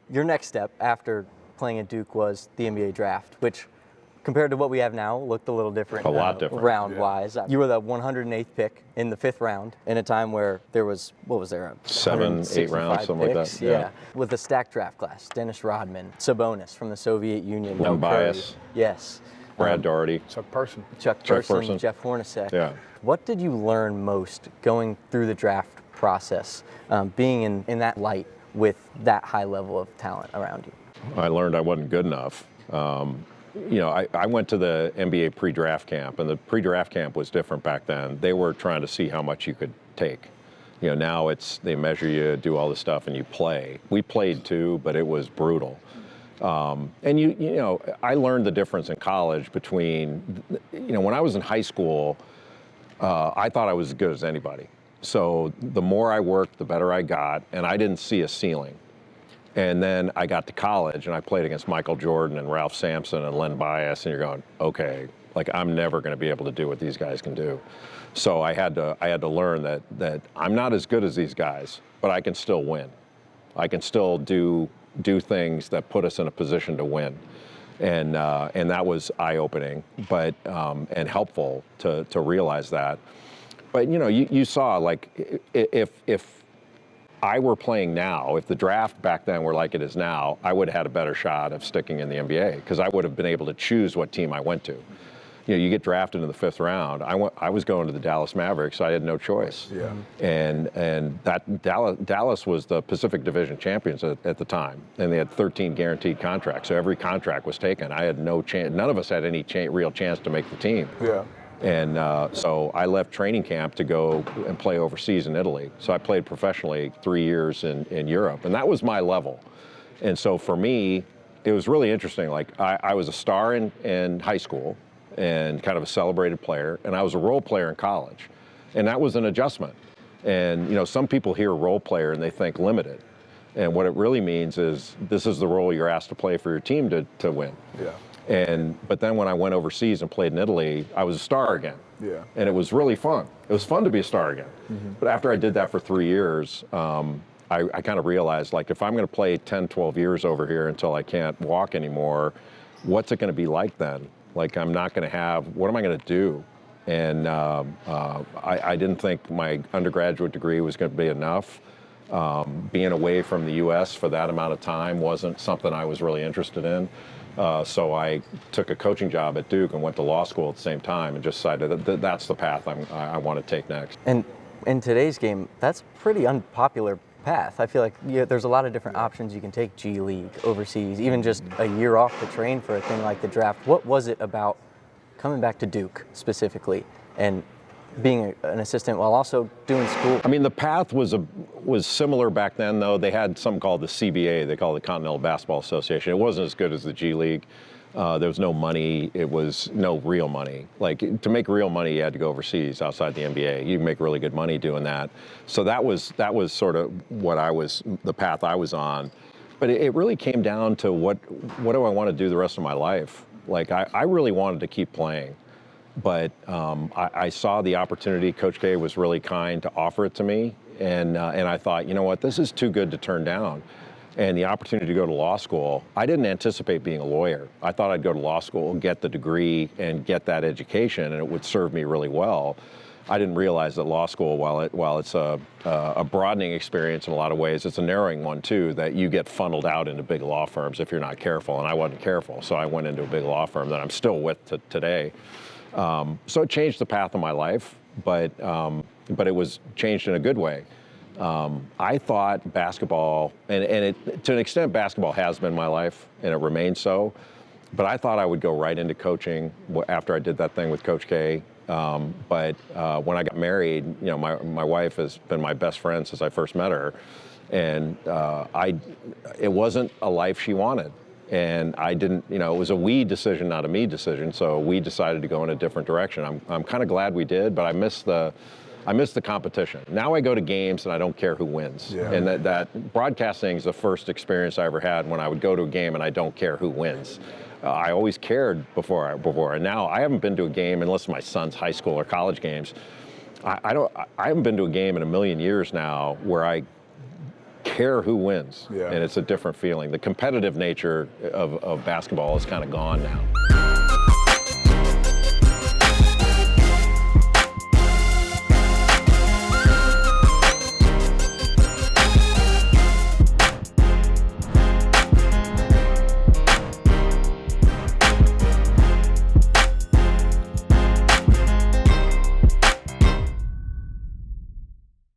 your next step after playing at Duke was the NBA draft, which compared to what we have now, looked a little different. A lot different. Round-wise. You were the 108th pick in the 5th round in a time where there was, what was there? 7, 8 rounds, something picks? like that. Yeah. With a stacked draft class. Dennis Rodman, Sabonis from the Soviet Union. Bilas. Yes. Brad Daugherty. Chuck Person. Chuck Person, Jeff Hornacek. Yeah. What did you learn most going through the draft process, being in that light with that high level of talent around you? I learned I wasn't good enough. I went to the NBA pre-draft camp, and the pre-draft camp was different back then. They were trying to see how much you could take. Now they measure you, do all this stuff, and you play. We played too, but it was brutal. And I learned the difference in college between, when I was in high school, I thought I was as good as anybody. So the more I worked, the better I got, and I didn't see a ceiling. And then I got to college and I played against Michael Jordan and Ralph Sampson and Len Bias, and you're going, okay, like I'm never going to be able to do what these guys can do. So I had to learn that I'm not as good as these guys, but I can still win. I can still do things that put us in a position to win. And that was eye-opening, but and helpful to realize that. But you saw, like, if I were playing now, if the draft back then were like it is now, I would have had a better shot of sticking in the NBA because I would have been able to choose what team I went to. You get drafted in the 5th round. I was going to the Dallas Mavericks. So I had no choice. Yeah. And that Dallas was the Pacific Division champions at the time, and they had 13 guaranteed contracts. So every contract was taken. I had no chance. None of us had any real chance to make the team. Yeah. And so I left training camp to go and play overseas in Italy. So I played professionally 3 years in Europe, and that was my level. And so for me, it was really interesting. Like I was a star in high school and kind of a celebrated player, and I was a role player in college. And that was an adjustment. And some people hear role player and they think limited. And what it really means is this is the role you're asked to play for your team to win. Yeah. But then when I went overseas and played in Italy, I was a star again. Yeah. And it was really fun. It was fun to be a star again. Mm-hmm. But after I did that for 3 years, I kind of realized, like, if I'm going to play 10, 12 years over here until I can't walk anymore, what's it going to be like then? Like, I'm not going to have, what am I going to do? And I didn't think my undergraduate degree was going to be enough. Being away from the U.S. for that amount of time wasn't something I was really interested in. So I took a coaching job at Duke and went to law school at the same time and just decided that that's the path I want to take next. And in today's game, that's a pretty unpopular path. I feel like there's a lot of different options you can take, G League, overseas, even just a year off to train for a thing like the draft. What was it about coming back to Duke specifically and being an assistant while also doing school? I mean, the path was similar back then, though. They had something called the CBA. They called it the Continental Basketball Association. It wasn't as good as the G League. There was no money. It was no real money. Like, to make real money, you had to go overseas outside the NBA. You can make really good money doing that. So that was sort of the path I was on. But it really came down to what do I want to do the rest of my life? Like, I really wanted to keep playing. But I saw the opportunity. Coach K was really kind to offer it to me. And I thought, you know what, this is too good to turn down. And the opportunity to go to law school, I didn't anticipate being a lawyer. I thought I'd go to law school and get the degree and get that education, and it would serve me really well. I didn't realize that law school, while it's a broadening experience in a lot of ways, it's a narrowing one too, that you get funneled out into big law firms if you're not careful, and I wasn't careful. So I went into a big law firm that I'm still with today. So it changed the path of my life, but it was changed in a good way. I thought basketball, and to an extent basketball has been my life, and it remains so, but I thought I would go right into coaching after I did that thing with Coach K. But when I got married, my wife has been my best friend since I first met her, and it wasn't a life she wanted. And I didn't, it was a we decision, not a me decision. So we decided to go in a different direction. I'm kind of glad we did, but I miss the competition. Now I go to games and I don't care who wins. Yeah. And that broadcasting is the first experience I ever had when I would go to a game and I don't care who wins. I always cared before, and now I haven't been to a game unless my son's high school or college games. I haven't been to a game in a million years now where I care who wins, Yeah. and it's a different feeling. The competitive nature of basketball is kind of gone now.